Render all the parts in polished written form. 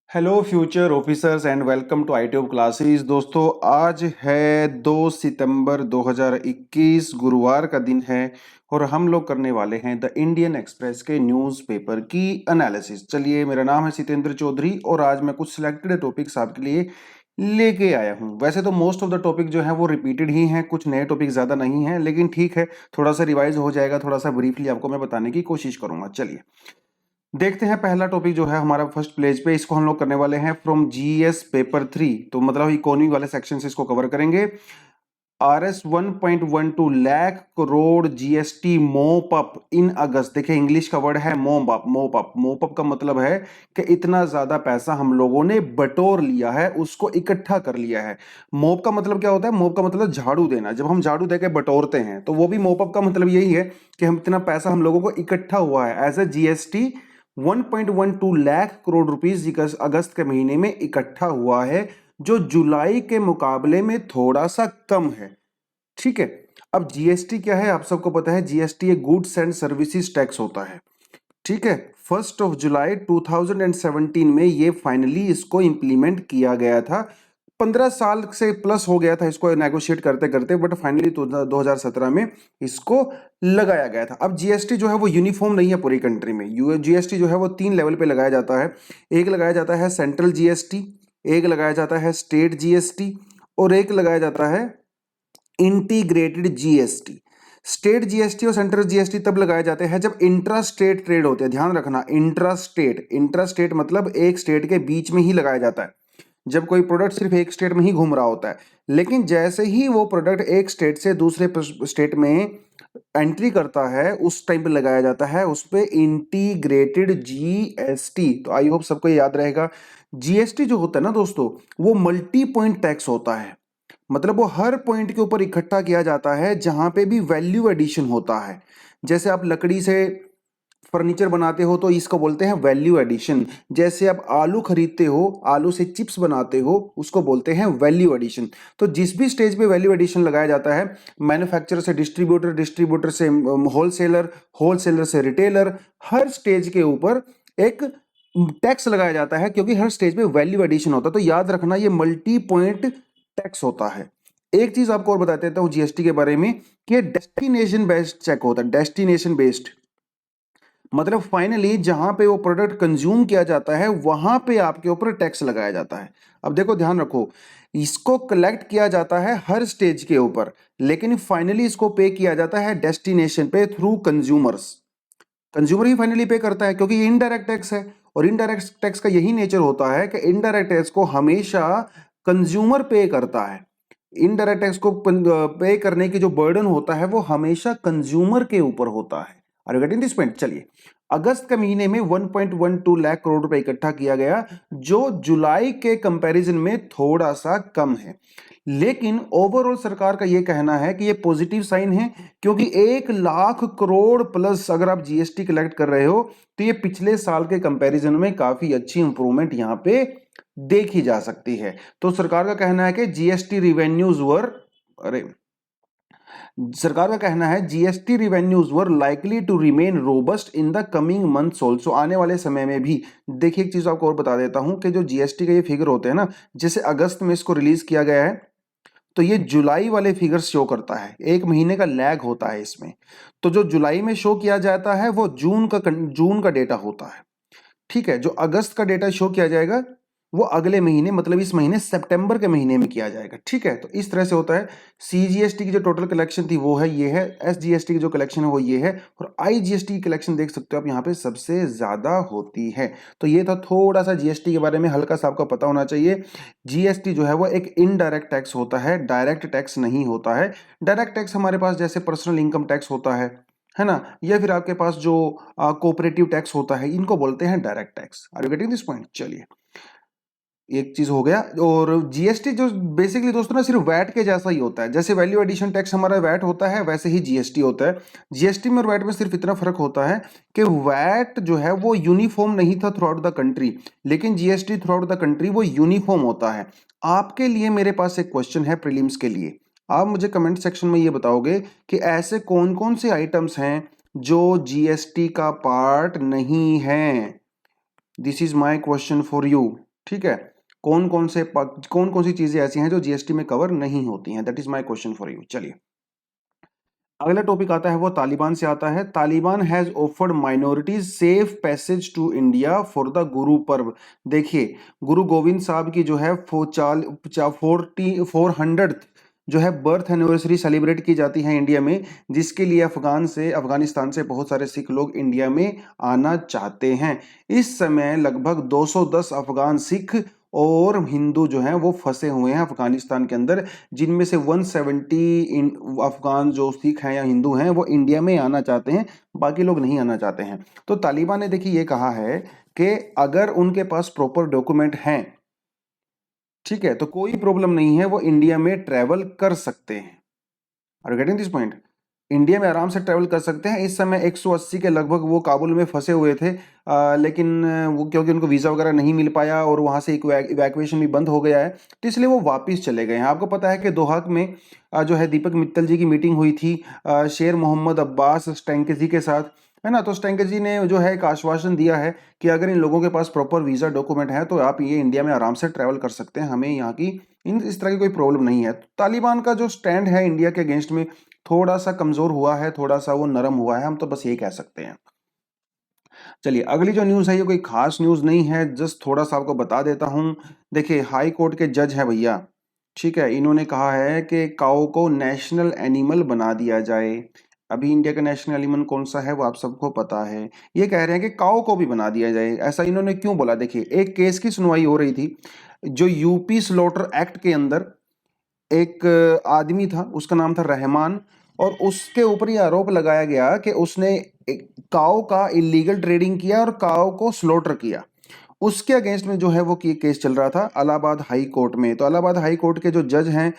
Hello future officers and welcome to iTube classes. दोस्तों आज है 2 सितंबर 2021 गुरुवार का दिन है और हम लोग करने वाले हैं द इंडियन एक्सप्रेस के न्यूज़पेपर की एनालिसिस। चलिए, मेरा नाम है सितेंद्र चौधरी और आज मैं कुछ सिलेक्टेड टॉपिक्स आपके लिए लेके आया हूं। वैसे तो मोस्ट ऑफ द टॉपिक जो है वो रिपीटेड ही हैं, कुछ नए टॉपिक ज़्यादा नहीं हैं, लेकिन ठीक है, थोड़ा सा रिवाइज हो जाएगा, थोड़ा सा ब्रीफली आपको मैं बताने की कोशिश करूंगा। चलिए देखते हैं, पहला टॉपिक जो है हमारा फर्स्ट पेज पे, इसको हम लोग करने वाले हैं फ्रॉम जीएस पेपर 3, तो मतलब इकोनॉमी वाले सेक्शन से इसको कवर करेंगे। आरएस 1.12 लाख करोड़ जीएसटी मोप अप इन अगस्त। देखिए इंग्लिश का वर्ड है मोप अप। मोप अप का मतलब है कि इतना ज्यादा पैसा हम लोगों ने बटोर लिया है, उसको इकट्ठा कर लिया है। मोप का मतलब क्या होता है? मोप का मतलब झाड़ू देना। जब हम झाड़ू देके बटोरते हैं तो वो भी मोप अप का मतलब यही है कि हम इतना पैसा हम लोगों को इकट्ठा हुआ है as a GST 1.12 lakh crore rupees अगस्त के महीने में इकट्ठा हुआ है, जो जुलाई के मुकाबले में थोड़ा सा कम है। ठीक है, अब जीएसटी क्या है? आप सबको पता है जीएसटी एक गुड्स एंड सर्विसेज टैक्स होता है। ठीक है, 1 जुलाई 2017 में ये फाइनली इसको इंप्लीमेंट किया गया था। 15 साल से प्लस हो गया था इसको नेगोशिएट करते करते, बट फाइनली 2017 में इसको लगाया गया था। अब जीएसटी जो है वो यूनिफॉर्म नहीं है पूरी कंट्री में। जीएसटी जो है वो 3 लेवल पे लगाया जाता है। एक लगाया जाता है सेंट्रल जीएसटी, एक लगाया जाता है स्टेट जीएसटी और एक लगाया जाता है इंटीग्रेटेड जीएसटी। स्टेट जीएसटी और सेंट्रल जीएसटी तब लगाए जाते हैं जब इंट्रा स्टेट ट्रेड होते हैं। ध्यान रखना, इंट्रा स्टेट मतलब एक स्टेट के बीच में ही लगाया जाता है, जब कोई प्रोडक्ट सिर्फ एक स्टेट में ही घूम रहा होता है। लेकिन जैसे ही वो प्रोडक्ट एक स्टेट से दूसरे स्टेट में एंट्री करता है, उस टाइम पे लगाया जाता है उस पे इंटीग्रेटेड जीएसटी। तो आई होप सबको याद रहेगा। जीएसटी जो होता है ना दोस्तों, वो मल्टी पॉइंट टैक्स होता है। मतलब वो हर पॉइंट के ऊपर इकट्ठा किया जाता है जहां पे भी वैल्यू एडिशन होता है। जैसे आप लकड़ी से फर्नीचर बनाते हो तो इसको बोलते हैं वैल्यू एडिशन। जैसे आप आलू खरीदते हो, आलू से चिप्स बनाते हो, उसको बोलते हैं वैल्यू एडिशन। तो जिस भी स्टेज पे वैल्यू एडिशन लगाया जाता है, मैन्युफैक्चरर से डिस्ट्रीब्यूटर, डिस्ट्रीब्यूटर से होलसेलर, होलसेलर से रिटेलर, हर स्टेज के ऊपर एक टैक्स लगाया जाता है, क्योंकि हर स्टेज पे वैल्यू एडिशन होता है। तो याद रखना, ये मल्टी पॉइंट टैक्स होता है। एक चीज आपको और बता देता हूं जीएसटी के बारे में कि ये डेस्टिनेशन बेस्ड चेक होता है। डेस्टिनेशन बेस्ड मतलब फाइनली जहां पे वो प्रोडक्ट कंज्यूम किया जाता है वहां पे आपके ऊपर टैक्स लगाया जाता है। अब देखो, ध्यान रखो, इसको कलेक्ट किया जाता है हर स्टेज के ऊपर, लेकिन फाइनली इसको पे किया जाता है डेस्टिनेशन पे थ्रू कंज्यूमर्स। कंज्यूमर ही फाइनली पे करता है, क्योंकि ये इनडायरेक्ट टैक्स है। और इनडायरेक्ट टैक्स का यही नेचर होता है कि इनडायरेक्ट टैक्स को हमेशा कंज्यूमर पे करता है। इनडायरेक्ट टैक्स को पे करने की जो बर्डन होता है वो हमेशा कंज्यूमर के ऊपर होता है। Are you getting this point? चलिए, अगस्त के महीने में 1.12 लाख करोड़ रुपए इकट्ठा किया गया, जो जुलाई के कंपैरिजन में थोड़ा सा कम है। लेकिन ओवरऑल सरकार का यह कहना है कि यह पॉजिटिव साइन है, क्योंकि 1 लाख करोड़ प्लस अगर आप जीएसटी कलेक्ट कर रहे हो तो ये पिछले साल के कंपैरिजन में काफी अच्छी इंप्रूवमेंट यहां पे देखी जा सकती है। तो सरकार का कहना है कि जीएसटी रिवेन्यूज वर अरे सरकार का कहना है GST revenues were likely to remain robust in the coming months also. आने वाले समय में भी। देखिए एक चीज आपको और बता देता हूं कि जो जीएसटी के ये फिगर होते हैं ना, जैसे अगस्त में इसको रिलीज किया गया है, तो ये जुलाई वाले फिगर्स शो करता है। एक महीने का लैग होता है इसमें। तो जो जुलाई में शो किया जाता है वो जून का डेटा होता है। ठीक है, जो अगस्त का डेटा शो किया जाएगा वो अगले महीने, मतलब इस महीने सितंबर के महीने में किया जाएगा। ठीक है, तो इस तरह से होता है। सीजीएसटी की जो टोटल कलेक्शन थी वो है, ये है। एसजीएसटी की जो कलेक्शन है वो ये है। और आईजीएसटी की कलेक्शन देख सकते हो आप, यहाँ पे सबसे ज्यादा होती है। तो ये था थोड़ा सा जीएसटी के बारे में, हल्का सा आपको पता होना चाहिए। जीएसटी जो है वो एक इनडायरेक्ट टैक्स होता है, डायरेक्ट टैक्स नहीं होता है। डायरेक्ट टैक्स हमारे पास जैसे पर्सनल इनकम टैक्स होता है ना, या फिर आपके पास जो कोऑपरेटिव टैक्स होता है, इनको बोलते हैं direct tax. Are you getting this point? चलिए, एक चीज हो गया। और जीएसटी जो बेसिकली दोस्तों ना सिर्फ वैट के जैसा ही होता है। जैसे वैल्यू एडिशन टैक्स हमारा वैट होता है, वैसे ही जीएसटी होता है। जीएसटी में और वैट में सिर्फ इतना फर्क होता है कि वैट जो है वो यूनिफॉर्म नहीं था थ्रू आउट द कंट्री, लेकिन GST through out the country वो यूनिफॉर्म होता है। आपके लिए मेरे पास एक क्वेश्चन है प्रीलिम्स के लिए। आप मुझे कमेंट सेक्शन में ये बताओगे कि ऐसे कौन कौन से आइटम्स हैं जो जीएसटी का पार्ट नहीं है। This is my question for you. ठीक है, कौन कौन सी चीजें ऐसी हैं जो जीएसटी में कवर नहीं होती हैं, that is my question for you. चलिए अगला टॉपिक आता है वो तालिबान से आता है। Taliban has offered minorities safe passage to India for the Guru Parv. देखिए गुरु गोविंद साहब की जो है 400th जो है बर्थ एनिवर्सरी सेलिब्रेट की जाती है इंडिया में, जिसके लिए अफगानिस्तान से बहुत सारे सिख लोग इंडिया में आना चाहते हैं। इस समय लगभग 210 अफगान सिख और हिंदू जो हैं वो फंसे हुए हैं अफगानिस्तान के अंदर, जिनमें से 170 अफगान जो सिख हैं या हिंदू हैं वो इंडिया में आना चाहते हैं, बाकी लोग नहीं आना चाहते हैं। तो तालिबान ने देखिए ये कहा है कि अगर उनके पास प्रॉपर डॉक्यूमेंट हैं, ठीक है, तो कोई प्रॉब्लम नहीं है, वो इंडिया में ट्रेवल कर सकते हैं। Are you getting this point? India में आराम से ट्रैवल कर सकते हैं। इस समय 180 के लगभग वो काबुल में फंसे हुए थे, लेकिन वो क्योंकि उनको वीज़ा वगैरह नहीं मिल पाया और वहाँ से इवैक्यूएशन भी बंद हो गया है, तो इसलिए वो वापस चले गए हैं। आपको पता है कि दोहा में जो है दीपक मित्तल जी की मीटिंग हुई थी शेर मोहम्मद अब्बास स्टैंकेजी के साथ, है ना। तो स्टैंकेजी ने जो है एक आश्वासन दिया है कि अगर इन लोगों के पास प्रॉपर वीज़ा डॉक्यूमेंट है तो आप ये इंडिया में आराम से ट्रैवल कर सकते हैं, हमें यहाँ की इस तरह की कोई प्रॉब्लम नहीं है। तालिबान का जो स्टैंड है इंडिया के अगेंस्ट में थोड़ा सा कमजोर हुआ है, थोड़ा सा वो नरम हुआ है, हम तो बस यही कह सकते हैं। चलिए अगली जो न्यूज़ है ये कोई खास न्यूज़ नहीं है, जस्ट थोड़ा सा आपको बता देता हूँ। देखिए हाई कोर्ट के जज है भैया, ठीक है, इन्होंने कहा है कि काऊ को नेशनल एनिमल बना दिया जाए। अभी इंडिया का नेशनल एनिमल कौन सा है वो आप सबको पता है, ये कह रहे हैं कि काऊ को भी बना दिया जाए। ऐसा इन्होंने क्यों बोला? देखिए एक केस की सुनवाई हो रही थी, जो यूपी स्लॉटर एक्ट के अंदर एक आदमी था, उसका नाम था रहमान, और उसके ऊपर ये आरोप लगाया गया कि उसने एक काऊ का इलीगल ट्रेडिंग किया और काऊ को स्लॉटर किया। उसके अगेंस्ट में जो है वो केस चल रहा था इलाहाबाद हाई कोर्ट में। तो इलाहाबाद हाई कोर्ट के जो जज हैं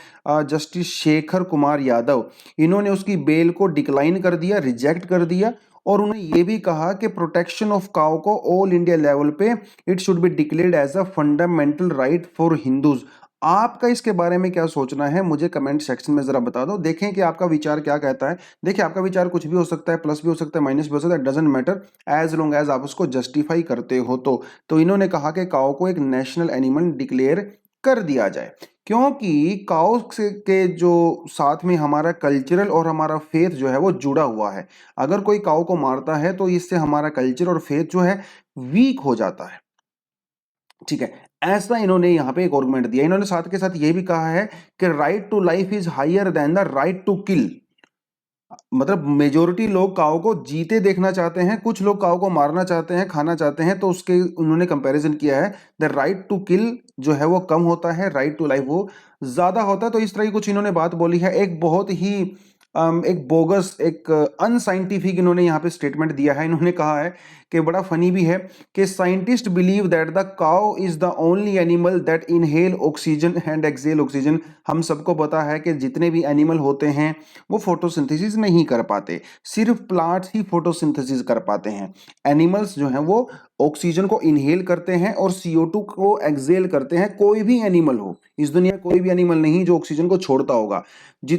जस्टिस शेखर कुमार यादव, इन्होंने उसकी बेल को डिक्लाइन कर दिया, रिजेक्ट कर दिया, और उन्होंने ये भी कहा कि प्रोटेक्शन ऑफ काऊ को ऑल इंडिया लेवल पे it should be declared as a fundamental right for Hindus. आपका इसके बारे में क्या सोचना है मुझे कमेंट सेक्शन में जरा बता दो, देखें कि आपका विचार क्या कहता है। देखिए आपका विचार कुछ भी हो सकता है, प्लस भी हो सकता है, माइनस भी हो सकता है, doesn't matter as long as आप उसको जस्टिफाई करते हो। तो इन्होंने कहा कि काऊ को एक नेशनल एनिमल डिक्लेयर कर दिया जाए, क्योंकि काऊ के जो साथ में हमारा कल्चरल और हमारा फेथ जो है वो जुड़ा हुआ है। अगर कोई काऊ को मारता है तो इससे हमारा कल्चर और फेथ जो है वीक हो जाता है, ठीक है। ऐसा इन्होंने यहां पे एक आर्गुमेंट दिया। इन्होंने साथ के साथ ये भी कहा है कि right to life is higher than the right to kill. मतलब मेजोरिटी लोग काऊ को जीते देखना चाहते हैं, कुछ लोग काऊ को मारना चाहते हैं, खाना चाहते हैं, तो उसके उन्होंने कंपैरिजन किया है, द राइट टू किल जो है वो कम होता है, राइट टू लाइफ वो ज्यादा होता है। तो इस तरह की कुछ इन्होंने बात बोली है। एक बहुत ही एक बोगस, एक अनसाइंटिफिक इन्होंने यहाँ पे स्टेटमेंट दिया है। इन्होंने कहा है कि बड़ा फनी भी है कि scientist believe that the cow is the only animal that inhale oxygen and exhale oxygen. हम सबको पता है कि जितने भी एनिमल होते हैं वो फोटोसिंथेसिस नहीं कर पाते, सिर्फ प्लांट्स ही फोटोसिंथेसिस कर पाते हैं। एनिमल्स जो हैं वो ऑक्सीजन को इनहेल करते हैं और CO2 को एक्सेल करते हैं। कोई भी एनिमल हो इस दुनिया, कोई भी एनिमल नहीं जो ऑक्सीजन को छोड़ता होगा।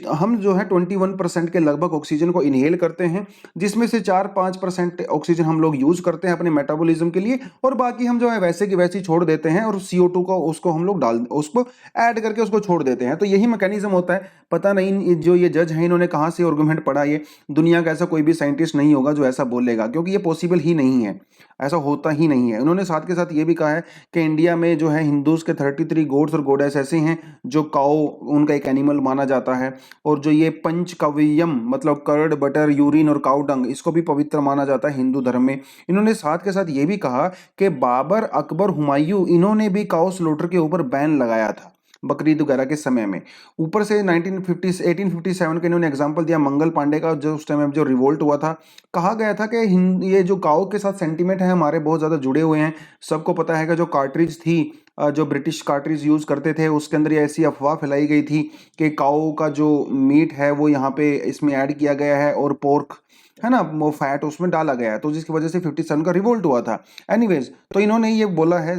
हम जो है 21% के लगभग ऑक्सीजन को इनहेल करते हैं, जिसमें से 4-5% ऑक्सीजन हम लोग यूज करते हैं अपने मेटाबॉलिज्म के लिए, और बाकी हम जो है वैसे की वैसे छोड़ देते हैं, और CO2 को उसको हम लोग उसको ऐड करके उसको छोड़ देते हैं। तो यही मैकेनिज्म होता है। पता नहीं जो ये जज हैं इन्होंने कहां से आर्गुमेंट पढ़ा, ये दुनिया का ऐसा कोई भी साइंटिस्ट नहीं होगा जो ऐसा बोलेगा, क्योंकि ये पॉसिबल ही नहीं है, ऐसा होता ही नहीं है। उन्होंने साथ के साथ ये भी कहा है कि इंडिया में जो है हिंदूज के 33 गॉड्स और गॉडेस ऐसे हैं जो काऊ उनका एक एनिमल माना जाता है, और जो ये पंचकव्यम मतलब कर्ड, बटर, यूरिन और काऊ डंग, इसको भी पवित्र माना जाता है हिंदू धर्म में। इन्होंने साथ के साथ ये भी कहा कि बाबर, अकबर, हुमायूं, इन्होंने भी काऊ स्लॉटर के ऊपर बैन लगाया था बकरीद वगैरह के समय में। ऊपर से 1857 का इन्होंने एग्जाम्पल दिया मंगल पांडे का, जो उस टाइम जो रिवोल्ट हुआ था। कहा गया था कि ये जो काऊ के साथ सेंटीमेंट है हमारे बहुत ज़्यादा जुड़े हुए हैं। सबको पता है कि जो कार्ट्रिज थी, जो ब्रिटिश कार्ट्रिज यूज़ करते थे, उसके अंदर ये ऐसी अफवाह फैलाई गई थी कि काऊ का जो मीट है वो यहाँ पे इसमें ऐड किया गया है, और पोर्क है ना, वो फैट उसमें डाला गया है, तो जिसकी वजह से 57 का रिवोल्ट हुआ था। एनीवेज, तो इन्होंने ये बोला है,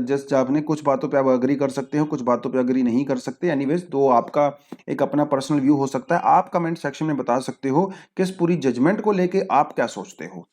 जस्ट आपने कुछ बातों पे आप अग्री कर सकते हो, कुछ बातों पे अग्री नहीं कर सकते। एनीवेज, तो आपका एक अपना पर्सनल व्यू हो सकता है। आप कमेंट सेक्शन में बता सकते हो कि इस पूरी जजमेंट को लेके आप क्या सोचते हो,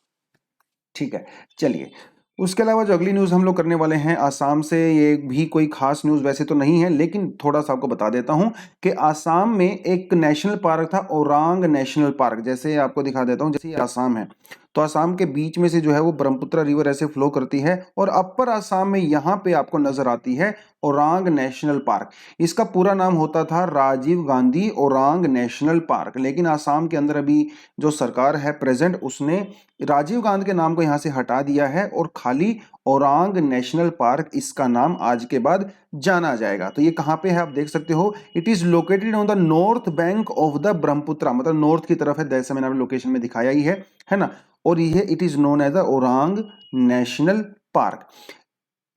ठीक है। चलिए उसके अलावा जो अगली न्यूज़ हम लोग करने वाले हैं आसाम से, ये भी कोई खास न्यूज़ वैसे तो नहीं है, लेकिन थोड़ा सा आपको बता देता हूं कि आसाम में एक नेशनल पार्क था, ओरांग नेशनल पार्क। जैसे आपको दिखा देता हूं, जैसे ये आसाम है, तो आसाम के बीच में से जो है वो ब्रह्मपुत्र रिवर ऐसे फ्लो करती है, और अपर आसाम में यहाँ पे आपको नजर आती है ओरांग नेशनल पार्क। इसका पूरा नाम होता था राजीव गांधी ओरांग नेशनल पार्क, लेकिन आसाम के अंदर अभी जो सरकार है प्रेजेंट, उसने राजीव गांधी के नाम को यहां से हटा दिया है और खाली ओरांग नेशनल पार्क इसका नाम आज के बाद जाना जाएगा। तो ये कहां पे है आप देख सकते हो, it is located on the north bank of the Brahmaputra, मतलब नॉर्थ की तरफ है, जैसे मैंने लोकेशन में दिखाया ही है ना। और ये it is known as the Orang national park.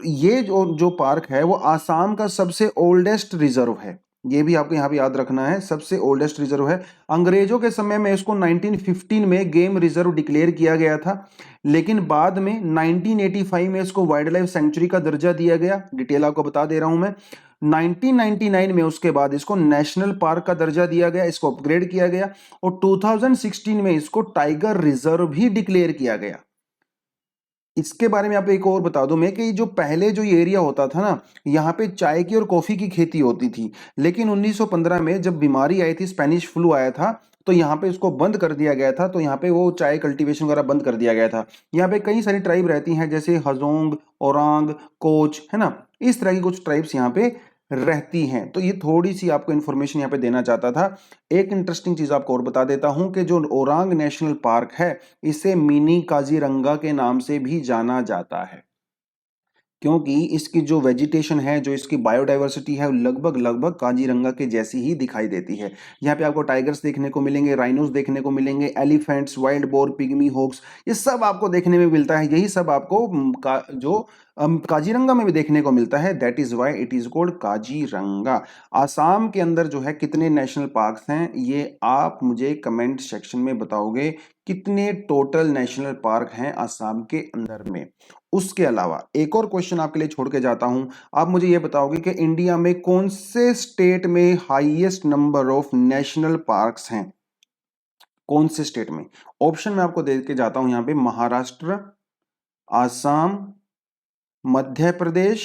ये जो पार्क है वो आसाम का सबसे ओल्डेस्ट रिजर्व है, ये भी आपको यहाँ पे याद रखना है, सबसे ओल्डेस्ट रिजर्व है। अंग्रेजों के समय में इसको 1915 में गेम रिजर्व डिक्लेयर किया गया था, लेकिन बाद में 1985 में इसको वाइल्ड लाइफ सेंचुरी का दर्जा दिया गया। डिटेल आपको बता दे रहा हूं मैं। 1999 में उसके बाद इसको नेशनल पार्क का दर्जा दिया गया, इसको अपग्रेड किया गया, और 2016 में इसको टाइगर रिजर्व भी डिक्लेयर किया गया। इसके बारे में आपको एक और बता दूं मैं कि जो पहले जो ये एरिया होता था ना, यहाँ पे चाय की और कॉफी की खेती होती थी, लेकिन 1915 में जब बीमारी आई थी, स्पेनिश फ्लू आया था, तो यहाँ पे इसको बंद कर दिया गया था। तो यहाँ पे वो चाय कल्टीवेशन वगैरह बंद कर दिया गया था। यहाँ पे कई सारी ट्राइब रहती हैं, जैसे हजोंग, ओरांग, कोच, है ना, इस तरह की कुछ ट्राइब्स यहाँ पे रहती हैं। तो ये थोड़ी सी आपको इन्फॉर्मेशन यहाँ पे देना चाहता था। एक इंटरेस्टिंग चीज आपको और बता देता हूं कि जो ओरांग नेशनल पार्क है, इसे मिनी काजीरंगा के नाम से भी जाना जाता है, क्योंकि इसकी जो वेजिटेशन है, जो इसकी बायोडाइवर्सिटी है, लगभग लगभग काजीरंगा के जैसी ही दिखाई देती है। यहाँ पे आपको टाइगर्स देखने को मिलेंगे, राइनोस देखने को मिलेंगे, elephants, wild boar, pygmy hogs, ये सब आपको देखने में मिलता है। यही सब आपको काजीरंगा में भी देखने को मिलता है। That is why it is called Kaziranga. Assam के अंदर जो है कितने नेशनल पार्क्स हैं, ये आप मुझे कमेंट सेक्शन में बताओगे, कितने टोटल नेशनल पार्क हैं आसाम के अंदर में। उसके अलावा एक और क्वेश्चन आपके लिए छोड़ के जाता हूं, आप मुझे यह बताओगे कि इंडिया में कौन से स्टेट में highest number of national parks हैं, कौन से स्टेट में। ऑप्शन मैं आपको दे के जाता हूं यहां पे, महाराष्ट्र, आसाम, मध्य प्रदेश,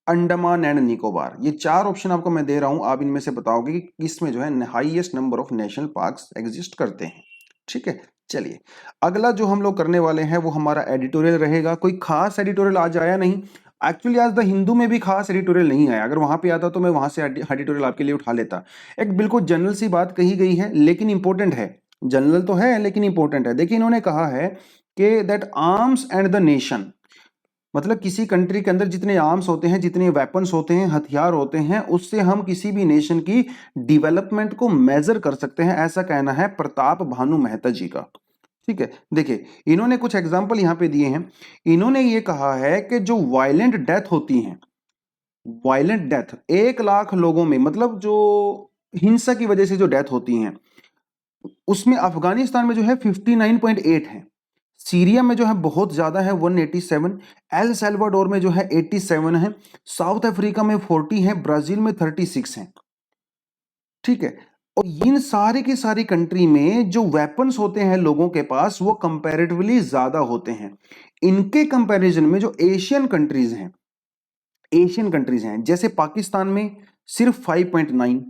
अंडमान एंड निकोबार। ये चार ऑप्शन आपको मैं दे रहा हूं, आप इनमें से बताओगे कि इसमें जो है highest number of national parks exist करते हैं। ठीक है, चलिए अगला जो हम लोग करने वाले हैं वो हमारा एडिटोरियल रहेगा। कोई खास एडिटोरियल आज आया नहीं, एक्चुअली आज द हिंदू में भी खास एडिटोरियल नहीं आया। अगर वहां पे आता तो मैं वहां से एडिटोरियल आपके लिए उठा लेता। एक बिल्कुल जनरल सी बात कही गई है, लेकिन इंपॉर्टेंट है। जनरल तो है लेकिन इंपॉर्टेंट है। देखिए इन्होंने कहा है कि that arms and the nation, मतलब किसी कंट्री के अंदर जितने आर्म्स होते हैं, जितने वेपन्स होते हैं, हथियार होते हैं, उससे हम किसी भी नेशन की डेवलपमेंट को मेजर कर सकते हैं, ऐसा कहना है प्रताप भानु मेहता जी का। ठीक है, देखिए इन्होंने कुछ एग्जाम्पल यहां पे दिए हैं। इन्होंने ये कहा है कि जो वायलेंट डेथ होती हैं, वायलेंट डेथ 1 लाख लोगों में, मतलब जो हिंसा की वजह से जो डेथ होती हैं, उसमें अफगानिस्तान में जो है 59.8 है, सीरिया में जो है बहुत ज्यादा है 187, एल सल्वाडोर में जो है 87 है, साउथ अफ्रीका में 40 है, ब्राजील में 36 है। ठीक है, और इन सारी की सारी कंट्री में जो वेपन्स होते हैं लोगों के पास, वो कंपैरेटिवली ज्यादा होते हैं। इनके कंपैरिजन में जो एशियन कंट्रीज हैं, जैसे पाकिस्तान में सिर्फ 5.9,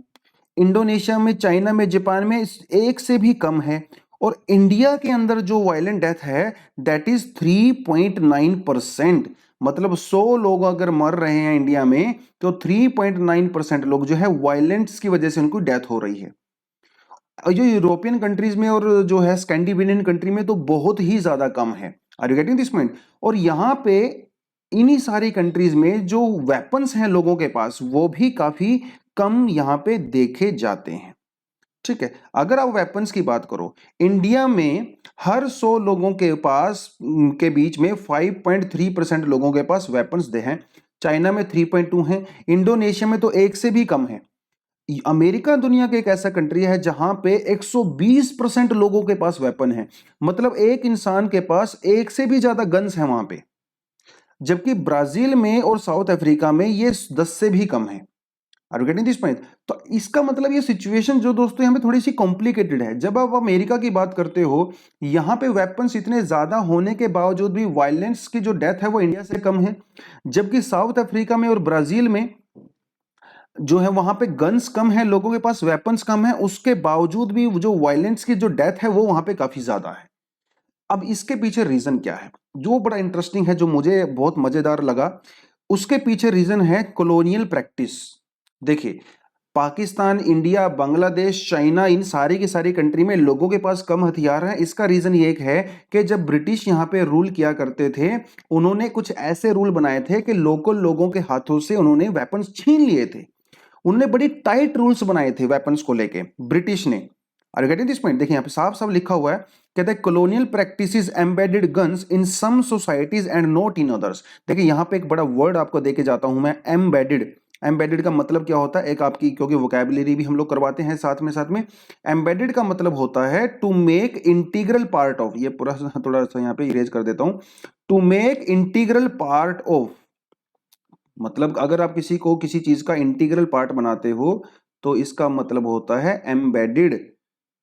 इंडोनेशिया में, चाइना में, जापान में 1 से भी कम है, और इंडिया के अंदर जो वायलेंट डेथ है दैट इज 3.9%। मतलब 100 लोग अगर मर रहे हैं इंडिया में, तो 3.9% लोग जो है वायलेंस की वजह से उनको डेथ हो रही है। और जो यूरोपियन कंट्रीज में और जो है स्कैंडिनेवियन कंट्री में तो बहुत ही ज्यादा कम है। Are you getting this point? और यहाँ पे इन्हीं सारी कंट्रीज में जो वेपन्स हैं लोगों के पास, वो भी काफी कम यहाँ पे देखे जाते हैं। ठीक है, अगर आप वेपन्स की बात करो, इंडिया में हर 100 लोगों के पास के बीच में 5.3% लोगों के पास वेपन्स दे हैं। चाइना में 3.2 है, इंडोनेशिया में तो 1 से भी कम है। अमेरिका दुनिया के एक ऐसा कंट्री है जहां पे 120% लोगों के पास वेपन है, मतलब एक इंसान के पास 1 से भी ज्यादा गन्स है वहां पे। जबकि ब्राजील में और साउथ अफ्रीका में ये 10 से भी कम है। Are you getting this point? तो इसका मतलब ये सिचुएशन जो दोस्तों यहाँ पे थोड़ी सी कॉम्प्लिकेटेड है। जब आप अमेरिका की बात करते हो, यहाँ पे वेपन्स इतने ज्यादा होने के बावजूद भी वायलेंस की जो डेथ है वो इंडिया से कम है, जबकि साउथ अफ्रीका में और ब्राजील में जो है वहां पे गन्स कम है, लोगों के पास वेपन्स कम है, उसके बावजूद भी जो वायलेंस की जो डेथ है वो वहां पे काफी ज्यादा है। अब इसके पीछे रीजन क्या है जो बड़ा इंटरेस्टिंग है, जो मुझे बहुत मजेदार लगा, उसके पीछे रीजन है कॉलोनियल प्रैक्टिस। देखिए, पाकिस्तान, इंडिया, बांग्लादेश, चाइना, इन सारी की सारी कंट्री में लोगों के पास कम हथियार हैं। इसका रीजन ये एक है कि जब ब्रिटिश यहाँ पे रूल किया करते थे, उन्होंने कुछ ऐसे रूल बनाए थे कि लोकल लोगों के हाथों से उन्होंने वेपन्स छीन लिए थे। उन्होंने बड़ी टाइट रूल्स बनाए थे वेपन्स को लेके, ब्रिटिश ने। Are you getting this point? देखिए यहाँ पे साफ साफ लिखा हुआ है, कहते हैं colonial practices embedded guns in some societies and not in others. देखिए यहाँ पे एक बड़ा वर्ड आपको देके जाता हूं मैं, एम्बेडेड। एम्बेडेड का मतलब क्या होता है, एक आपकी, क्योंकि वोकैबुलरी भी हम लोग करवाते हैं साथ में एम्बेडेड का मतलब होता है to make integral part of, ये पूरा थोड़ा सा यहाँ पे इरेज कर देता हूं, to make integral part of, मतलब अगर आप किसी को किसी चीज का इंटीग्रल पार्ट बनाते हो तो इसका मतलब होता है एम्बेडेड।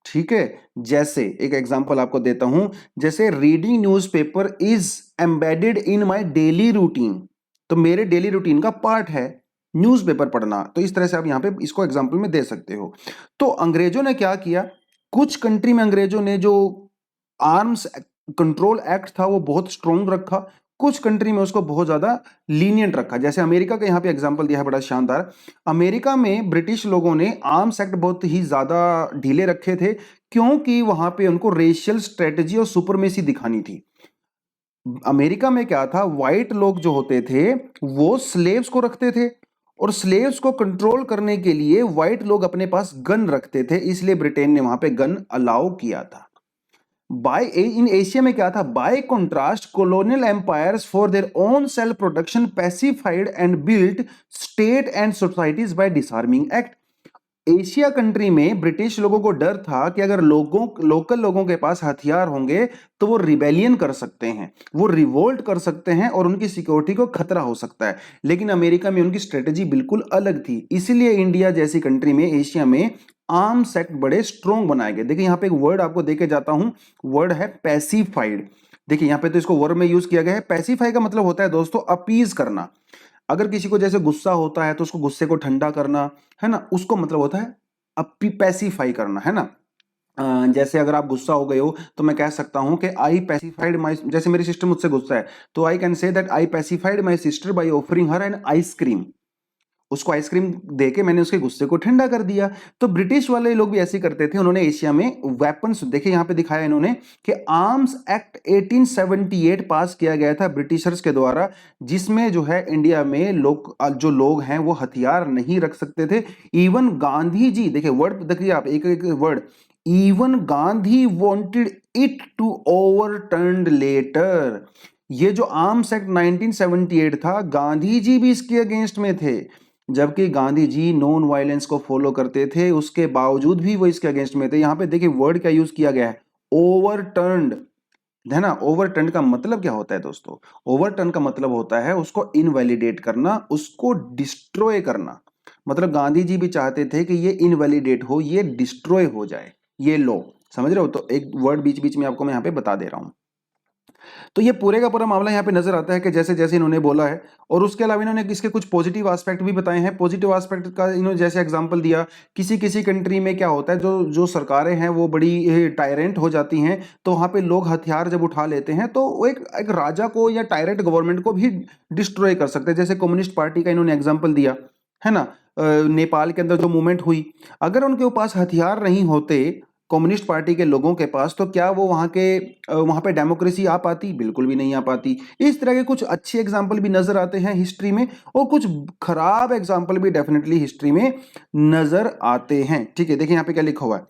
ठीक है, जैसे एक एग्जांपल आपको देता हूं, जैसे reading newspaper is embedded in my daily routine, तो मेरे डेली रूटीन का पार्ट है न्यूज़पेपर पढ़ना। तो इस तरह से आप यहां पे इसको एग्जांपल में दे सकते हो। तो अंग्रेजों ने क्या किया, कुछ कंट्री में अंग्रेजों ने जो आर्म्स कंट्रोल एक्ट था वो बहुत स्ट्रोंग रखा, कुछ कंट्री में उसको बहुत ज्यादा लीनियंट रखा। जैसे अमेरिका का यहाँ पे एग्जांपल दिया है बड़ा शानदार। अमेरिका में ब्रिटिश लोगों ने आर्म्स एक्ट बहुत ही ज्यादा ढीले रखे थे, क्योंकि वहां पे उनको रेशियल स्ट्रेटजी और सुपरमेसी दिखानी थी। अमेरिका में क्या था, व्हाइट लोग जो होते थे वो स्लेव्स को रखते थे, और स्लेव्स को कंट्रोल करने के लिए व्हाइट लोग अपने पास गन रखते थे, इसलिए ब्रिटेन ने वहां पे गन अलाउ किया था। बाय इन एशिया में क्या था, by contrast colonial empires for their own self protection pacified and built state and societies by disarming act. Asia country में ब्रिटिश लोगों को डर था कि अगर लोकल लोगों के पास हथियार होंगे तो वो रिबेलियन कर सकते हैं, वो रिवोल्ट कर सकते हैं और उनकी सिक्योरिटी को खतरा हो सकता है। लेकिन अमेरिका में उनकी स्ट्रेटेजी बिल्कुल अलग थी, इसलिए इंडिया जैसी कंट्री में, एशिया में आर्म्स एक्ट बड़े स्ट्रॉन्ग बनाए गए। देखिए यहाँ पे एक वर्ड आपको देके जाता हूं, वर्ड है पैसिफाइड। देखिए यहाँ पे तो इसको वर्ब में यूज किया गया है। पैसिफाई का मतलब होता है दोस्तों अपीज करना। अगर किसी को जैसे गुस्सा होता है तो उसको गुस्से को ठंडा करना, है ना, उसको मतलब होता है अपी पैसिफाई करना, है ना। जैसे अगर आप गुस्सा हो गए हो तो मैं कह सकता हूं कि आई पैसिफाइड माई, जैसे मेरी सिस्टर मुझसे गुस्सा है तो I can say that I pacified my sister by offering her an ice cream. उसको आइसक्रीम देके मैंने उसके गुस्से को ठंडा कर दिया। तो ब्रिटिश वाले लोग भी ऐसे करते थे, उन्होंने एशिया में वेपन्स, देखिए यहां पे दिखाया इन्होंने कि आर्म्स एक्ट 1878 पास किया गया था ब्रिटिशर्स के द्वारा, जिसमें जो है इंडिया में जो लोग हैं वो हथियार नहीं रख सकते थे। इवन गांधी जी, देखिए वर्ड देखिए आप, एक एक word, even Gandhi wanted it to overturn later. ये जो आर्म्स एक्ट 1978 था, गांधी जी भी इसके अगेंस्ट में थे, जबकि गांधी जी नॉन वायलेंस को फॉलो करते थे, उसके बावजूद भी वो इसके अगेंस्ट में थे। यहां पे देखिए वर्ड क्या यूज किया गया है, ओवरटर्न्ड, है ना। ओवरटर्न का मतलब क्या होता है दोस्तों, ओवरटर्न का मतलब होता है उसको इनवैलिडेट करना, उसको डिस्ट्रॉय करना। मतलब गांधी जी भी चाहते थे कि ये इनवैलिडेट हो, ये डिस्ट्रॉय हो जाए, ये लो, समझ रहे हो। तो एक वर्ड बीच बीच में आपको मैं यहाँ पे बता दे रहा हूं। तो ये पूरे का पूरा मामला यहाँ पे नजर आता है कि जैसे जैसे इन्होंने बोला है, और उसके अलावा इन्होंने इसके कुछ पॉजिटिव एस्पेक्ट भी बताए हैं। पॉजिटिव एस्पेक्ट का इन्होंने जैसे एग्जांपल दिया, किसी किसी कंट्री में क्या होता है, जो जो सरकारें हैं वो बड़ी टायरेंट हो जाती हैं, तो वहाँ पे लोग हथियार जब उठा लेते हैं तो वो एक राजा को या टायरेंट गवर्नमेंट को भी डिस्ट्रॉय कर सकते हैं। जैसे कम्युनिस्ट पार्टी का इन्होंने एग्जाम्पल दिया, है ना। नेपाल के अंदर जो मूवमेंट हुई, अगर उनके पास हथियार नहीं होते कम्युनिस्ट पार्टी के लोगों के पास, तो क्या वो वहां पे डेमोक्रेसी आ पाती? बिल्कुल भी नहीं आ पाती। इस तरह के कुछ अच्छे एग्जाम्पल भी नजर आते हैं हिस्ट्री में, और कुछ खराब एग्जाम्पल भी डेफिनेटली हिस्ट्री में नजर आते हैं। ठीक है, देखिए यहाँ पे क्या लिखा हुआ है,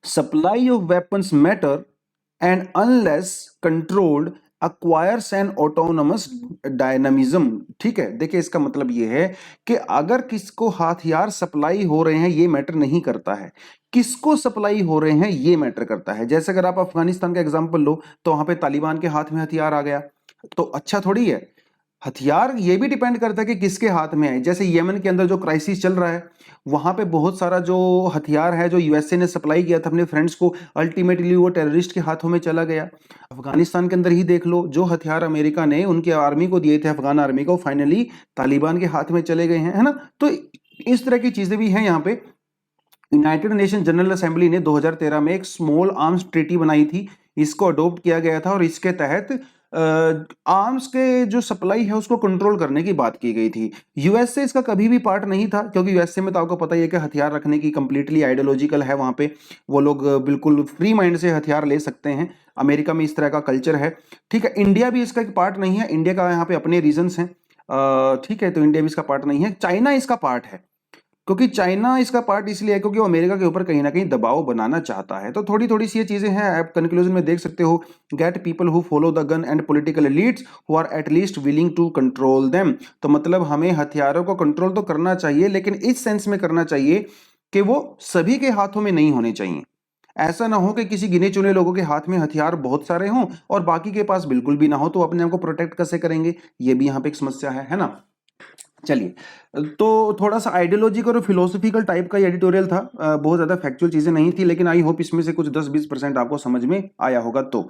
supply of weapons matter and unless controlled acquires N autonomous dynamism. ठीक है, देखिए इसका मतलब ये है कि अगर किसको हथियार सप्लाई हो रहे हैं ये मैटर नहीं करता है, किसको सप्लाई हो रहे हैं ये मैटर करता है। जैसे अगर आप अफगानिस्तान का एग्जांपल लो तो वहां पे तालिबान के हाथ में हथियार आ गया तो अच्छा थोड़ी है। हथियार ये भी डिपेंड करता है कि किसके हाथ में है। जैसे यमन के अंदर जो क्राइसिस चल रहा है, वहां पे बहुत सारा जो हथियार है जो यूएसए ने सप्लाई किया था अपने फ्रेंड्स को, अल्टीमेटली वो टेररिस्ट के हाथों में चला गया। अफगानिस्तान के अंदर ही देख लो, जो हथियार अमेरिका ने उनके आर्मी को दिए थे, अफगान आर्मी को, फाइनली तालिबान के हाथ में चले गए हैं, है ना। तो इस तरह की चीजें भी हैं यहाँ पे। यूनाइटेड नेशन जनरल असेंबली ने 2013 में एक स्मॉल आर्म्स ट्रीटी बनाई थी, इसको अडॉप्ट किया गया था और इसके तहत आर्म्स के जो सप्लाई है उसको कंट्रोल करने की बात की गई थी। यूएसए इसका कभी भी पार्ट नहीं था, क्योंकि यूएसए में तो आपको पता ही है कि हथियार रखने की कंप्लीटली आइडियोलॉजिकल है, वहां पे वो लोग बिल्कुल फ्री माइंड से हथियार ले सकते हैं। अमेरिका में इस तरह का कल्चर है, ठीक है। इंडिया भी इसका एक पार्ट नहीं है, इंडिया का यहाँ पे अपने रीजंस हैं, ठीक है, तो इंडिया भी इसका पार्ट नहीं है। चाइना इसका पार्ट है, क्योंकि चाइना इसका पार्ट इसलिए है क्योंकि वो अमेरिका के ऊपर कहीं ना कहीं दबाव बनाना चाहता है। तो थोड़ी थोड़ी सी ये चीजें हैं, आप कंक्लूजन में देख सकते हो, get people who follow the gun and political elites who are at least willing to control them. तो मतलब हमें हथियारों को कंट्रोल तो करना चाहिए, लेकिन इस सेंस में करना चाहिए कि वो सभी के हाथों में नहीं होने चाहिए। ऐसा ना हो कि किसी गिने चुने लोगों के हाथ में हथियार बहुत सारे हों और बाकी के पास बिल्कुल भी ना हो, तो अपने आप को प्रोटेक्ट कैसे करेंगे, ये भी यहाँ पे एक समस्या है ना। चलिए, तो थोड़ा सा आइडियोलॉजिकल और फिलोसफिकल टाइप का एडिटोरियल था, बहुत ज़्यादा फैक्चुअल चीज़ें नहीं थी, लेकिन आई होप इसमें से कुछ 10-20% आपको समझ में आया होगा। तो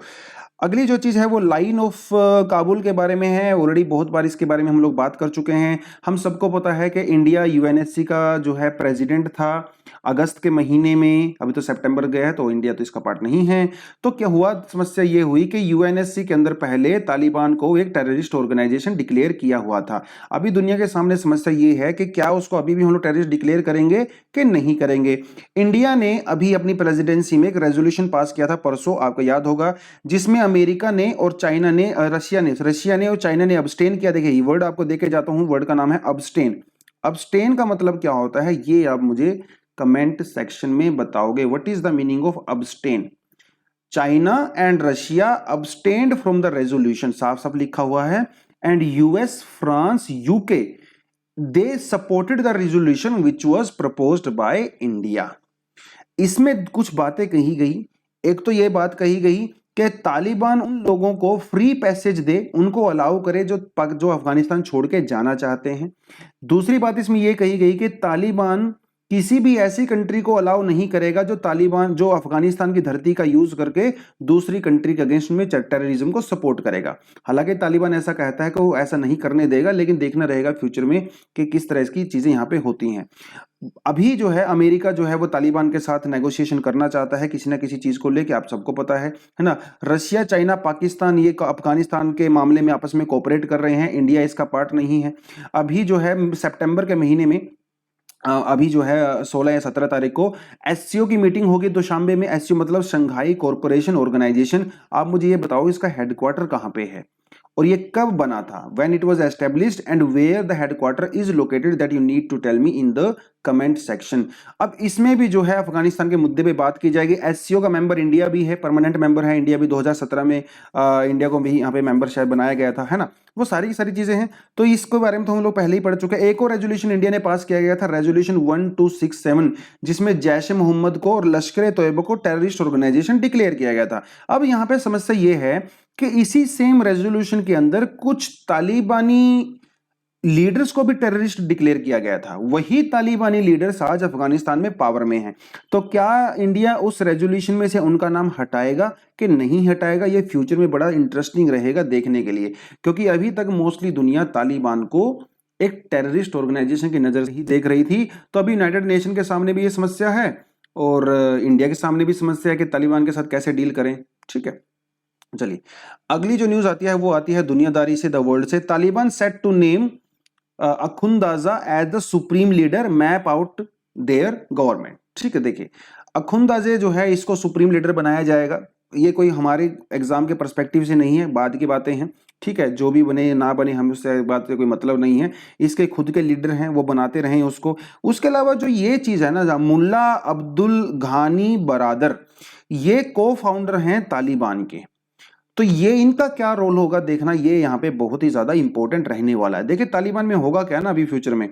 अगली जो चीज़ है वो लाइन ऑफ काबुल के बारे में है। ऑलरेडी बहुत बार इसके बारे में हम लोग बात कर चुके हैं। हम सबको पता है कि इंडिया यूएनएससी का जो है प्रेसिडेंट था अगस्त के महीने में, अभी तो सितंबर गया है तो इंडिया तो इसका पार्ट नहीं है। तो क्या हुआ, समस्या ये हुई कि यूएनएससी के अंदर पहले तालिबान को एक टेररिस्ट ऑर्गेनाइजेशन डिक्लेयर किया हुआ था। अभी दुनिया के सामने समस्या ये है कि क्या उसको अभी भी हम लोग टेररिस्ट डिक्लेयर करेंगे कि नहीं करेंगे। इंडिया ने अभी अपनी प्रेसिडेंसी में एक रेजोल्यूशन पास किया था परसों, आपको याद होगा, जिसमें अमेरिका ने और चाइना ने, रशिया ने और चाइना ने अब्सटेन किया। देखिए ये वर्ड आपको देके जाता हूं, वर्ड का नाम है अब्सटेन। अब्सटेन का मतलब क्या होता है ये आप मुझे कमेंट सेक्शन में बताओगे। What is the meaning of abstain. China and Russia abstained from the resolution, साफ साफ लिखा हुआ है, and US, France, UK they supported the resolution which was proposed by India. इसमें कुछ बातें कही गई। एक तो यह बात कही गई कि तालिबान उन लोगों को फ्री पैसेज दे, उनको अलाउ करे जो अफगानिस्तान छोड़ के जाना चाहते हैं। दूसरी बात इसमें यह कही गई कि तालिबान किसी भी ऐसी कंट्री को अलाउ नहीं करेगा जो अफगानिस्तान की धरती का यूज करके दूसरी कंट्री के अगेंस्ट में टेररिज्म को सपोर्ट करेगा। हालांकि तालिबान ऐसा कहता है कि वो ऐसा नहीं करने देगा, लेकिन देखना रहेगा फ्यूचर में कि किस तरह की चीजें यहाँ पे होती हैं। अभी जो है अमेरिका जो है वो तालिबान के साथ नेगोशिएशन करना चाहता है किसी ना किसी चीज को लेके, आप सबको पता है ना। रशिया, चाइना, पाकिस्तान ये अफगानिस्तान के मामले में आपस में कोऑपरेट कर रहे हैं, इंडिया इसका पार्ट नहीं है। अभी जो है सितंबर के महीने में अभी जो है 16 या 17 तारीख को एससीओ की मीटिंग होगी दुशांबे में। एससीओ मतलब शंघाई कॉरपोरेशन ऑर्गेनाइजेशन। आप मुझे ये बताओ इसका हेडक्वार्टर कहां पे है और ये कब बना था, when it was established and where the headquarter is located, that you need to tell me in the comment section. अब इसमें भी जो है अफगानिस्तान के मुद्दे पे बात की जाएगी। एससीओ का मेंबर इंडिया भी है, परमानेंट मेंबर है इंडिया भी। 2017 में इंडिया को भी यहाँ पे मेंबर शायद बनाया गया था, है ना। वो सारी की सारी चीजें हैं, तो इसके बारे में तो हम लोग पहले ही पढ़ चुके हैं। एक और रेजोल्यूशन इंडिया ने पास किया गया था, रेजोल्यूशन 1267, जिसमें जैश ए मोहम्मद को और लश्कर ए तोयबा को टेररिस्ट ऑर्गेनाइजेशन डिक्लेयर किया गया था। अब यहाँ पे समस्या ये है कि इसी सेम रेजोल्यूशन के अंदर कुछ तालिबानी लीडर्स को भी टेररिस्ट डिक्लेयर किया गया था। वही तालिबानी लीडर्स आज अफगानिस्तान में पावर में हैं। तो क्या इंडिया उस रेजोल्यूशन में से उनका नाम हटाएगा कि नहीं हटाएगा, ये फ्यूचर में बड़ा इंटरेस्टिंग रहेगा देखने के लिए, क्योंकि अभी तक मोस्टली दुनिया तालिबान को एक टेररिस्ट ऑर्गेनाइजेशन की नजर से ही देख रही थी। तो अभी यूनाइटेड नेशन के सामने भी ये समस्या है और इंडिया के सामने भी समस्या है कि तालिबान के साथ कैसे डील करें, ठीक है। चलिए, अगली जो न्यूज आती है वो आती है दुनियादारी से, द वर्ल्ड से। Taliban set to name Akhundzada as the supreme leader, map out their government. ठीक है, देखिए अखुंदाजे जो है इसको सुप्रीम लीडर बनाया जाएगा। ये कोई हमारे एग्जाम के पर्सपेक्टिव से नहीं है, बाद की बातें हैं, ठीक है। जो भी बने ना बने हमें उससे बात से कोई मतलब नहीं है। इसके खुद के लीडर हैं, वो बनाते रहें उसको। उसके अलावा जो ये चीज है ना, मुल्ला अब्दुल घानी बरादर, ये को फाउंडर हैं तालिबान के। तो ये इनका क्या रोल होगा देखना, ये यहाँ पे बहुत ही ज्यादा इंपॉर्टेंट रहने वाला है। देखिए तालिबान में होगा क्या ना अभी फ्यूचर में,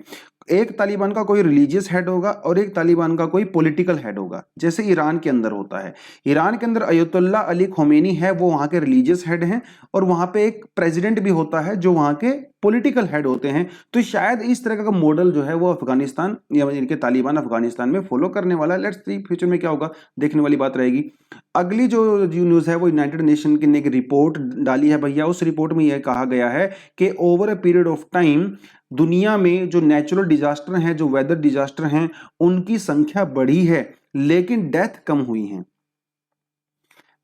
एक तालिबान का कोई रिलीजियस हेड होगा और एक तालिबान का कोई पॉलिटिकल हेड होगा, जैसे ईरान के अंदर होता है। ईरान के अंदर अयतुल्ला अली खोमेनी है, वो वहां के रिलीजियस हेड हैं, और वहां पे एक प्रेसिडेंट भी होता है जो वहां के पॉलिटिकल हेड होते हैं। तो शायद इस तरह का मॉडल जो है वो अफगानिस्तान या इनके तालिबान अफगानिस्तान में फॉलो करने वाला है। लेट्स सी फ्यूचर में क्या होगा, देखने वाली बात रहेगी। अगली जो न्यूज है वो यूनाइटेड नेशन की ने एक रिपोर्ट डाली है भैया। उस रिपोर्ट में यह कहा गया है कि over a period of time दुनिया में जो नेचुरल डिजास्टर हैं, जो वेदर डिजास्टर हैं, उनकी संख्या बढ़ी है लेकिन डेथ कम हुई है।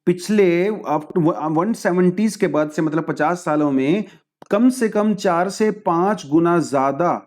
पिछले 170s के बाद से, मतलब 50 सालों में कम से कम 4 से 5 गुना ज्यादा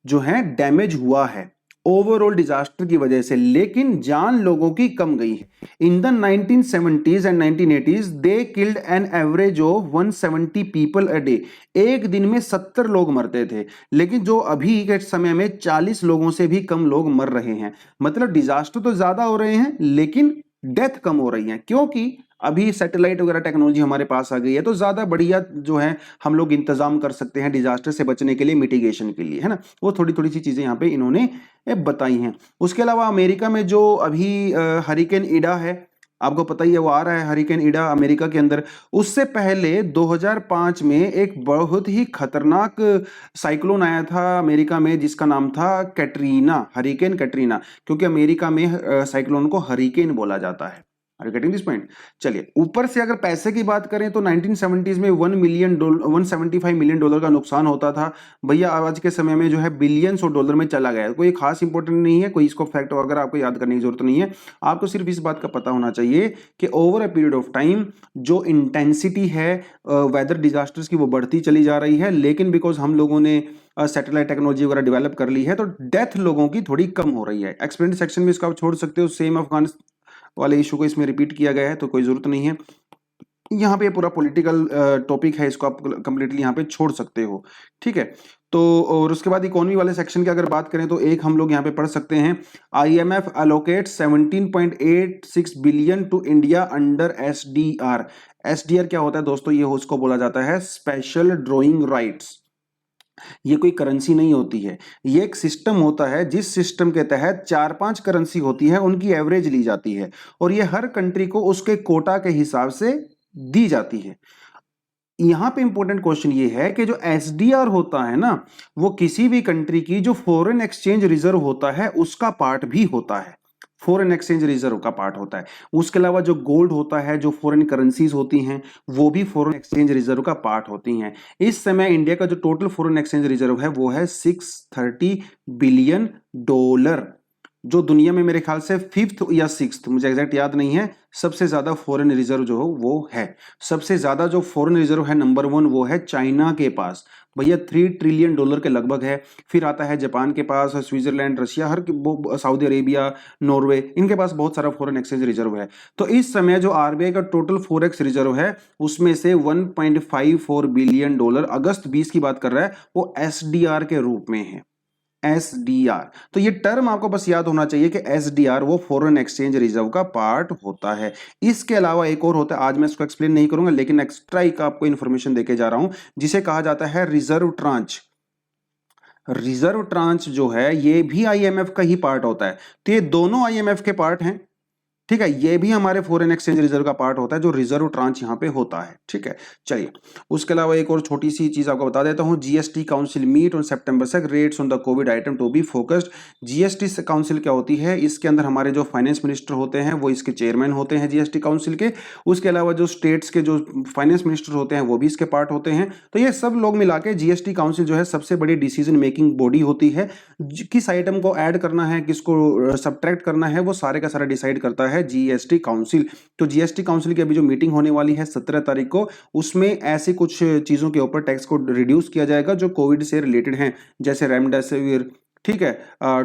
जो है डैमेज हुआ है ओवरऑल डिजास्टर की वजह से, लेकिन जान लोगों की कम गई है। In the 1970s and 1980s they killed an average of 170 people a day. एक दिन में 70 लोग मरते थे, लेकिन जो अभी के समय में 40 लोगों से भी कम लोग मर रहे हैं। मतलब डिजास्टर तो ज्यादा हो रहे हैं लेकिन डेथ कम हो रही है, क्योंकि अभी सैटेलाइट वगैरह टेक्नोलॉजी हमारे पास आ गई है, तो ज्यादा बढ़िया जो है हम लोग इंतजाम कर सकते हैं डिजास्टर से बचने के लिए, मिटिगेशन के लिए, है ना। वो थोड़ी थोड़ी सी चीजें यहाँ पे इन्होंने बताई हैं। उसके अलावा अमेरिका में जो अभी हरिकेन ईडा है, आपको पता ही है वो आ रहा है हरिकेन ईडा अमेरिका के अंदर। उससे पहले 2005 में एक बहुत ही खतरनाक साइक्लोन आया था अमेरिका में जिसका नाम था कैटरीना, हरिकेन कैटरीना, क्योंकि अमेरिका में साइक्लोन को हरिकेन बोला जाता है। Are you getting this point? चलिए, ऊपर से अगर पैसे की बात करें तो 1970s में $175 मिलियन का नुकसान होता था भैया। आज के समय में जो है बिलियंस ऑफ डॉलर में चला गया। कोई खास इंपॉर्टेंट नहीं है, कोई इसको फैक्ट वगैरह आपको याद करने की जरूरत नहीं है। आपको सिर्फ इस बात का पता होना चाहिए कि over a period of time जो इंटेंसिटी है वेदर डिजास्टर्स की वो बढ़ती चली जा रही है, लेकिन बिकॉज हम लोगों ने सैटेलाइट टेक्नोलॉजी वगैरह डेवलप कर ली है तो डेथ लोगों की थोड़ी कम हो रही है। एक्सप्लेनेटरी सेक्शन में इसको आप छोड़ सकते हो, सेम अफगानिस्तान वाले इशू को इसमें रिपीट किया गया है तो कोई जरूरत नहीं है। यहाँ पे पूरा पॉलिटिकल टॉपिक है, इसको आप कंप्लीटली यहाँ पे छोड़ सकते हो, ठीक है। तो और उसके बाद इकोनॉमी वाले सेक्शन की अगर बात करें तो एक हम लोग यहाँ पे पढ़ सकते हैं, IMF allocates 17.86 billion to India under SDR। SDR क्या होता है दोस्तों? ये उसको बोला जाता है स्पेशल ड्रॉइंग राइट्स। ये कोई करेंसी नहीं होती है, ये एक सिस्टम होता है जिस सिस्टम के तहत 4-5 करेंसी होती है, उनकी एवरेज ली जाती है और ये हर कंट्री को उसके कोटा के हिसाब से दी जाती है। यहां पे इंपॉर्टेंट क्वेश्चन ये है कि जो SDR होता है ना, वो किसी भी कंट्री की जो फॉरेन एक्सचेंज रिजर्व होता है उसका पार्ट भी होता है, फॉरेन एक्सचेंज रिजर्व का पार्ट होता है। उसके अलावा जो गोल्ड होता है, जो फॉरेन करेंसीज होती हैं, वो भी फॉरेन एक्सचेंज रिजर्व का पार्ट होती हैं। इस समय इंडिया का जो टोटल फॉरेन एक्सचेंज रिजर्व है वो है $630 बिलियन, जो दुनिया में मेरे ख्याल से 5th या 6th, मुझे एग्जैक्ट याद नहीं है, सबसे ज्यादा फॉरेन रिजर्व जो हो वो है। सबसे ज्यादा जो फॉरेन रिजर्व है नंबर 1 वो है चाइना के पास भैया, $3 ट्रिलियन के लगभग है। फिर आता है जापान के पास, Switzerland, Russia, Saudi Arabia, Norway, इनके पास बहुत सारा फॉरेन एक्सचेंज रिजर्व है। तो इस समय जो RBI का टोटल फॉरेक्स रिजर्व है उसमें से $1.54 बिलियन अगस्त 20 की बात कर रहा है, वो SDR के रूप में है। SDR, तो ये टर्म आपको बस याद होना चाहिए कि SDR वो फॉरेन एक्सचेंज रिजर्व का पार्ट होता है। इसके अलावा एक और होता है, आज मैं इसको एक्सप्लेन नहीं करूंगा, लेकिन एक्स्ट्रा एक आपको इंफॉर्मेशन देके जा रहा हूं, जिसे कहा जाता है रिजर्व ट्रांच। रिजर्व ट्रांच जो है ये भी IMF का ही पार्ट होता है। तो ये दोनों IMF के पार्ट हैं, ठीक है। ये भी हमारे फॉरेन एक्सचेंज रिजर्व का पार्ट होता है जो रिजर्व ट्रांच यहाँ पे होता है, ठीक है। चलिए, उसके अलावा एक और छोटी सी चीज आपको बता देता हूँ, GST council meet on September 6, rates on the covid item to be focused. GST council क्या होती है? इसके अंदर हमारे जो फाइनेंस मिनिस्टर होते हैं वो इसके चेयरमैन होते हैं GST काउंसिल के। उसके अलावा जो स्टेट्स के जो फाइनेंस मिनिस्टर होते हैं वो भी इसके पार्ट होते हैं। तो ये सब लोग मिला के GST काउंसिल जो है सबसे बड़ी डिसीजन मेकिंग बॉडी होती है। किस आइटम को ऐड करना है, किसको सब्ट्रैक्ट करना है, वो सारे का सारा डिसाइड करता है GST काउंसिल। तो GST काउंसिल की अभी जो मीटिंग होने वाली है 17 तारीख को, उसमें ऐसे कुछ चीजों के ऊपर टैक्स को रिड्यूस किया जाएगा जो कोविड से रिलेटेड हैं, जैसे रेमडेसिविर, ठीक है,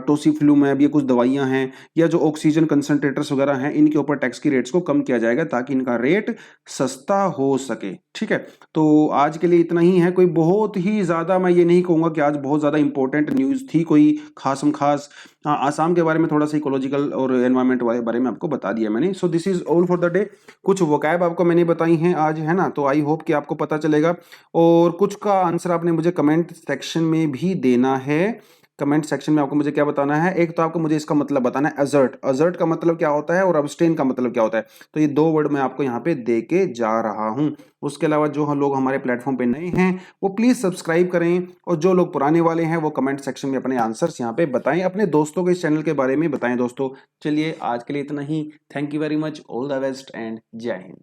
टोसिफ्लूमैब, ये कुछ दवाइयां हैं, या जो ऑक्सीजन कंसंट्रेटर्स वगैरह हैं, इनके ऊपर टैक्स की रेट्स को कम किया जाएगा ताकि इनका रेट सस्ता हो सके, ठीक है। तो आज के लिए इतना ही है, कोई बहुत ही ज्यादा मैं ये नहीं कहूंगा कि आज बहुत ज्यादा इंपॉर्टेंट न्यूज थी कोई खासम खास। आसाम के बारे में थोड़ा सा इकोलॉजिकल और एनवायरमेंट वाले बारे में आपको बता दिया मैंने। So this is all for the day. कुछ वोकैब आपको मैंने बताई हैं आज, है ना, तो आई होप कि आपको पता चलेगा, और कुछ का आंसर आपने मुझे कमेंट सेक्शन में भी देना है कमेंट सेक्शन में आपको मुझे क्या बताना है, एक तो आपको मुझे इसका मतलब बताना है असर्ट, असर्ट का मतलब क्या होता है और अब्सटेन का मतलब क्या होता है। तो ये 2 वर्ड मैं आपको यहाँ पे दे के जा रहा हूँ। उसके अलावा जो लोग हमारे प्लेटफॉर्म पे नए हैं वो प्लीज सब्सक्राइब करें, और जो लोग पुराने वाले हैं वो कमेंट सेक्शन में अपने आंसर्स यहाँ पे बताएं, अपने दोस्तों को इस चैनल के बारे में बताएं दोस्तों। चलिए आज के लिए इतना ही। Thank you very much, all the best and जय हिंद।